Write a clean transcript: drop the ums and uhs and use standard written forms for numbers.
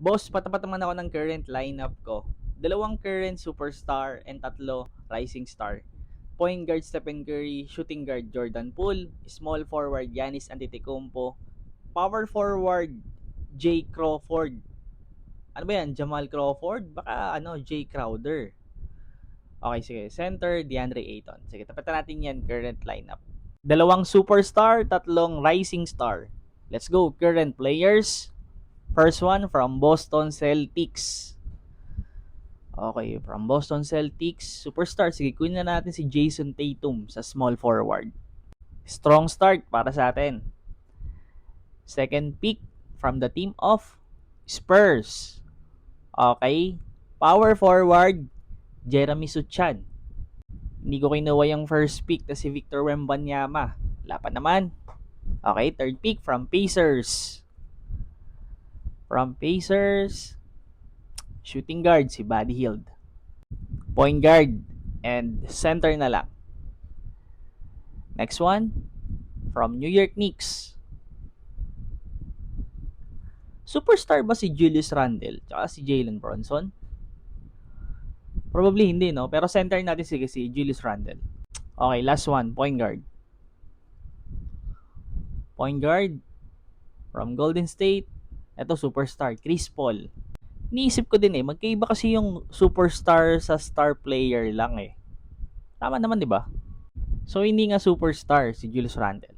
Boss, patapat naman ako ng current lineup ko. Dalawang current superstar and tatlo rising star. Point guard Stephen Curry, shooting guard Jordan Poole, small forward Giannis Antetokounmpo, power forward Jay Crawford. Ano ba yan? Jamal Crawford? Baka Jay Crowder. Okay, sige. Center, DeAndre Ayton. Sige, tapatan natin yan, current lineup. Dalawang superstar, tatlong rising star. Let's go, current players. First one from Boston Celtics. Okay, from Boston Celtics, superstar. Sige, kunin na natin si Jason Tatum sa small forward. Strong start para sa atin. Second pick from the team of Spurs. Okay, power forward, Jeremy Suchan. Hindi ko kinuha yung first pick na si Victor Wembanyama. Wala pa naman. Okay, third pick from Pacers. From Pacers, shooting guard si Buddy Hield. Point guard and center na lang. Next one, from New York Knicks. Superstar ba si Julius Randle tsaka si Jalen Bronson? Probably hindi, no? Pero center natin sige si Julius Randle. Okay, last one, point guard. Point guard from Golden State. Ito, superstar, Chris Paul. Iniisip ko din magkaiba kasi yung superstar sa star player lang eh. Tama naman, di ba? So, hindi nga superstar si Julius Randle.